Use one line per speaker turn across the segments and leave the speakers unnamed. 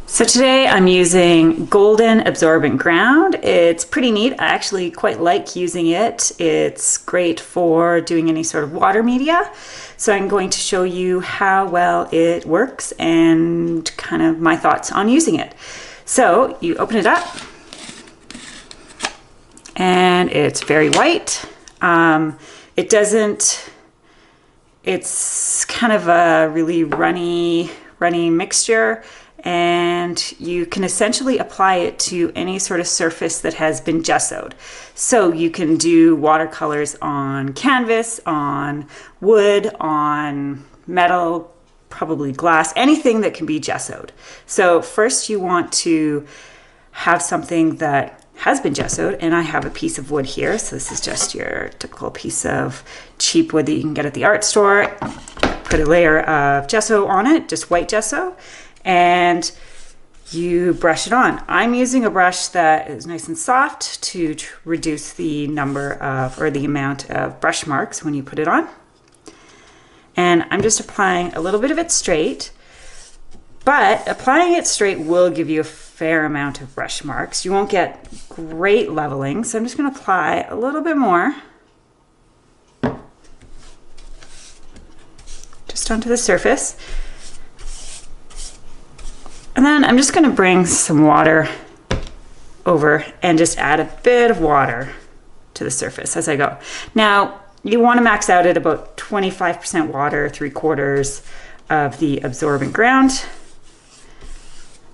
So today I'm using golden absorbent ground. It's pretty neat. I actually quite like using it. It's great for doing any sort of water media. So I'm going to show you how well it works and kind of my thoughts on using it. So you open it up and it's very white. It's kind of a really runny mixture, and you can essentially apply it to any sort of surface that has been gessoed. So you can do watercolors on canvas, on wood, on metal, probably glass, anything that can be gessoed. So first you want to have something that has been gessoed, and I have a piece of wood here. So this is just your typical piece of cheap wood that you can get at the art store. Put a layer of gesso on it, just white gesso, and you brush it on. I'm using a brush that is nice and soft to reduce the number of, or the amount of brush marks when you put it on. And I'm just applying a little bit of it straight, but applying it straight will give you a fair amount of brush marks. You won't get great leveling, so I'm just going to apply a little bit more just onto the surface. And then I'm just going to bring some water over and just add a bit of water to the surface as I go. Now, you want to max out at about 25% water, 3/4 of the absorbent ground.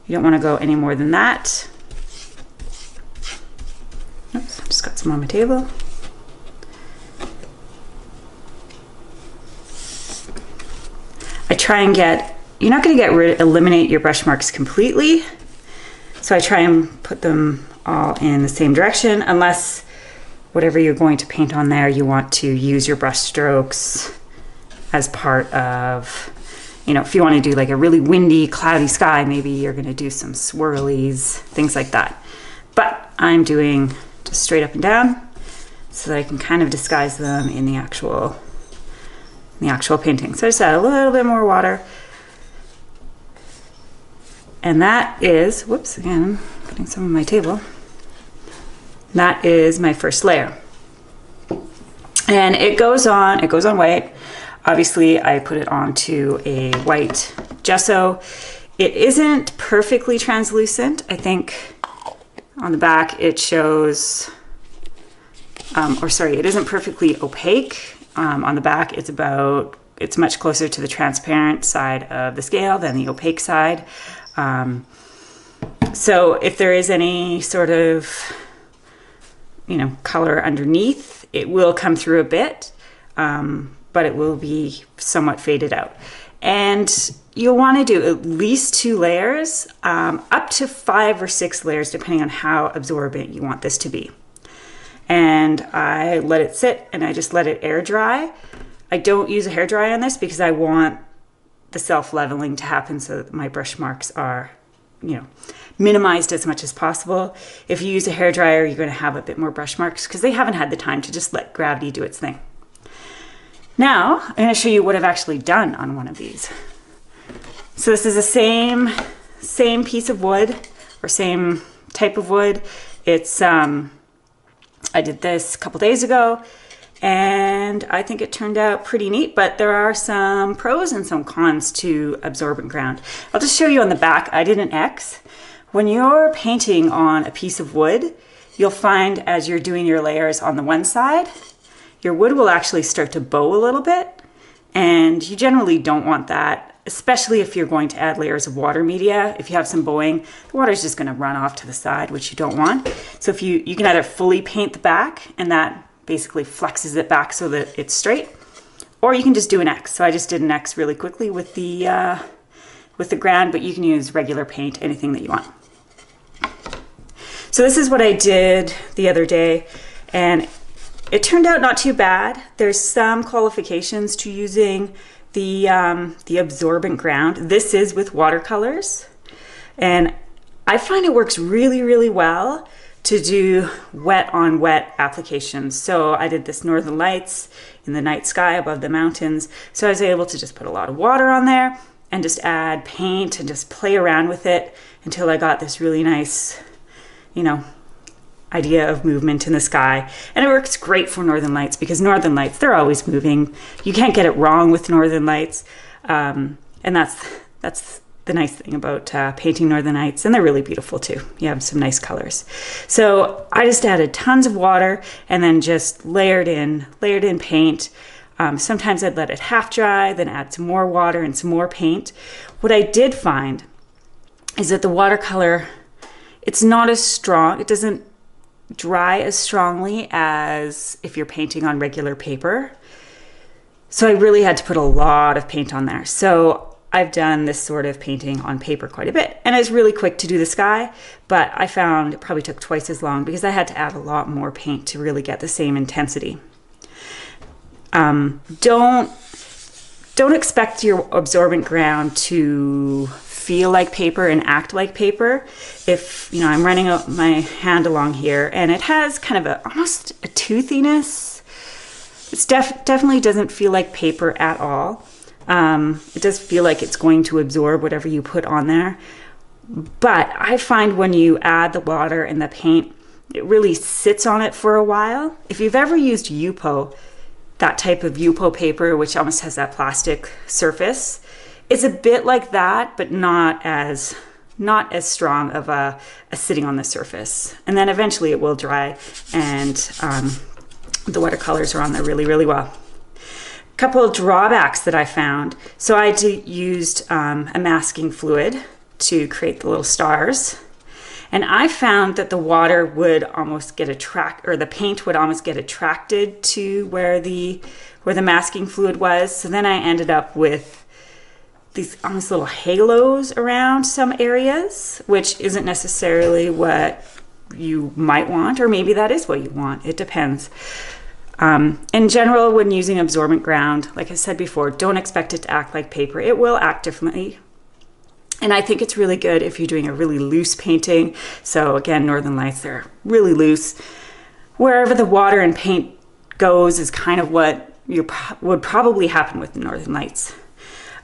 You don't want to go any more than that. Oops, I just got some on my table. I try and you're not going to eliminate your brush marks completely. So I try and put them all in the same direction, unless whatever you're going to paint on there, you want to use your brush strokes as part of, if you want to do like a really windy, cloudy sky, maybe you're going to do some swirlies, things like that. But I'm doing just straight up and down so that I can kind of disguise them in the actual painting. So I just add a little bit more water. And that is, whoops, again, I'm putting some on my table. That is my first layer. And it goes on white. Obviously, I put it onto a white gesso. It isn't perfectly translucent. I think on the back it shows, it isn't perfectly opaque. On the back, it's much closer to the transparent side of the scale than the opaque side. So if there is any sort of, color underneath, it will come through a bit, but it will be somewhat faded out. And you'll want to do at least 2 layers, up to 5 or 6 layers, depending on how absorbent you want this to be. And I let it sit and I just let it air dry. I don't use a hairdryer on this because I want the self-leveling to happen so that my brush marks are, minimized as much as possible. If you use a hairdryer, you're going to have a bit more brush marks because they haven't had the time to just let gravity do its thing. Now, I'm going to show you what I've actually done on one of these. So this is the same piece of wood, or same type of wood. It's, I did this a couple days ago, and I think it turned out pretty neat, but there are some pros and some cons to absorbent ground. I'll just show you on the back. I did an X. When you're painting on a piece of wood, you'll find as you're doing your layers on the one side, your wood will actually start to bow a little bit, and you generally don't want that, especially if you're going to add layers of water media. If you have some bowing, the water is just going to run off to the side, which you don't want. So if you can either fully paint the back, and that basically flexes it back so that it's straight, or you can just do an X. So I just did an X really quickly with the ground, but you can use regular paint, anything that you want. So this is what I did the other day, and it turned out not too bad. There's some qualifications to using the absorbent ground. This is with watercolors, and I find it works really, really well to do wet on wet applications. So I did this Northern Lights in the night sky above the mountains. So I was able to just put a lot of water on there and just add paint and just play around with it until I got this really nice, you know, idea of movement in the sky. And it works great for northern lights because northern lights, they're always moving. You can't get it wrong with northern lights. And that's the nice thing about painting northern lights, and they're really beautiful too. You have some nice colors. So I just added tons of water and then just layered in paint. Sometimes I'd let it half dry, then add some more water and some more paint. What I did find is that the watercolor, it's not as strong. It doesn't dry as strongly as if you're painting on regular paper. So I really had to put a lot of paint on there. So I've done this sort of painting on paper quite a bit, and it's really quick to do the sky, but I found it probably took twice as long because I had to add a lot more paint to really get the same intensity. Don't expect your absorbent ground to feel like paper and act like paper. If, you know, I'm running my hand along here and it has kind of almost a toothiness. It's definitely doesn't feel like paper at all. It does feel like it's going to absorb whatever you put on there. But I find when you add the water and the paint, it really sits on it for a while. If you've ever used Yupo, that type of Yupo paper, which almost has that plastic surface, it's a bit like that, but not as strong of a sitting on the surface. And then eventually it will dry, and the watercolors are on there really, really well. A couple of drawbacks that I found. So I used a masking fluid to create the little stars. And I found that the water would almost get the paint would almost get attracted to where the masking fluid was. So then I ended up with these almost little halos around some areas, which isn't necessarily what you might want, or maybe that is what you want. It depends. In general, when using absorbent ground, like I said before, don't expect it to act like paper. It will act differently. And I think it's really good if you're doing a really loose painting. So again, northern lights, they're really loose. Wherever the water and paint goes is kind of what would probably happen with the northern lights.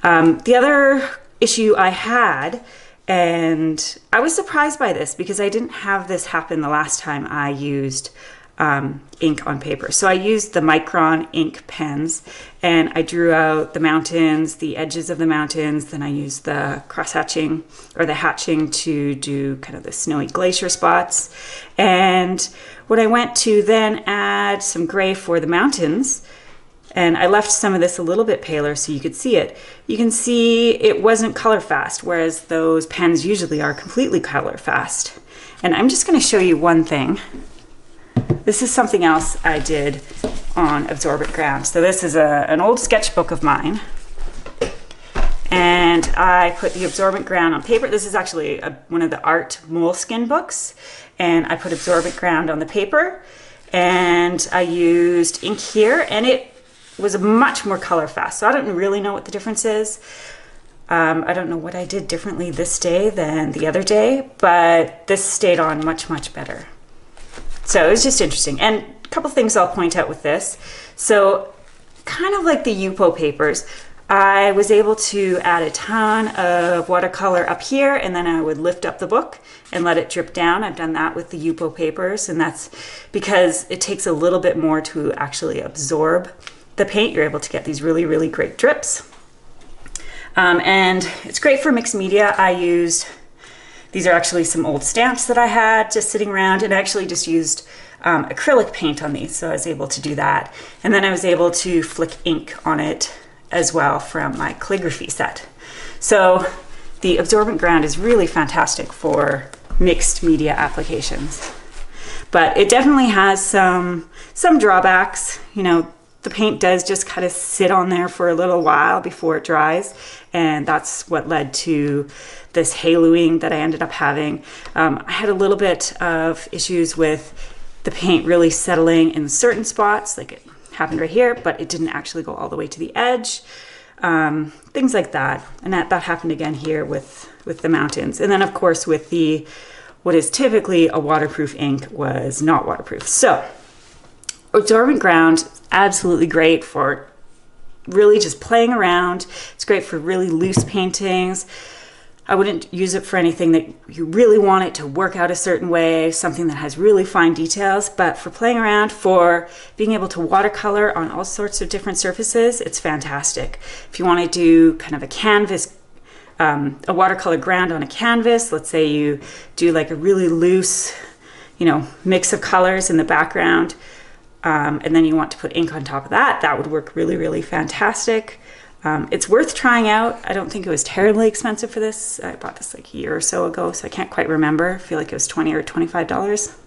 The other issue I had, and I was surprised by this because I didn't have this happen the last time I used ink on paper. So I used the Micron ink pens, and I drew out the mountains, the edges of the mountains. Then I used the cross-hatching or the hatching to do kind of the snowy glacier spots. And when I went to then add some gray for the mountains, and I left some of this a little bit paler so you could see it. You can see it wasn't color fast, whereas those pens usually are completely color fast. And I'm just going to show you one thing. This is something else I did on absorbent ground. So this is an old sketchbook of mine. And I put the absorbent ground on paper. This is actually one of the art moleskin books. And I put absorbent ground on the paper. And I used ink here, and it was much more color fast. So I don't really know what the difference is. I don't know what I did differently this day than the other day, but this stayed on much, much better. So it was just interesting. And a couple things I'll point out with this. So kind of like the Yupo papers, I was able to add a ton of watercolor up here, and then I would lift up the book and let it drip down. I've done that with the Yupo papers, and that's because it takes a little bit more to actually absorb the paint. You're able to get these really, really great drips. And it's great for mixed media. These are actually some old stamps that I had just sitting around, and I actually just used acrylic paint on these, so I was able to do that. And then I was able to flick ink on it as well from my calligraphy set. So the absorbent ground is really fantastic for mixed media applications. But it definitely has some drawbacks. You know, the paint does just kind of sit on there for a little while before it dries, and that's what led to this haloing that I ended up having. I had a little bit of issues with the paint really settling in certain spots, like it happened right here, but it didn't actually go all the way to the edge. Things like that. And that happened again here with the mountains. And then of course with what is typically a waterproof ink was not waterproof. So absorbent ground, absolutely great for really just playing around. It's great for really loose paintings. I wouldn't use it for anything that you really want it to work out a certain way, something that has really fine details, but for playing around, for being able to watercolor on all sorts of different surfaces, it's fantastic. If you want to do kind of a canvas, a watercolor ground on a canvas, let's say you do like a really loose, mix of colors in the background, and then you want to put ink on top of that, that would work really, really fantastic. It's worth trying out. I don't think it was terribly expensive for this. I bought this like a year or so ago, so I can't quite remember. I feel like it was $20 or $25,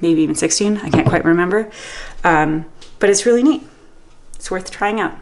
maybe even $16. I can't quite remember. But it's really neat. It's worth trying out.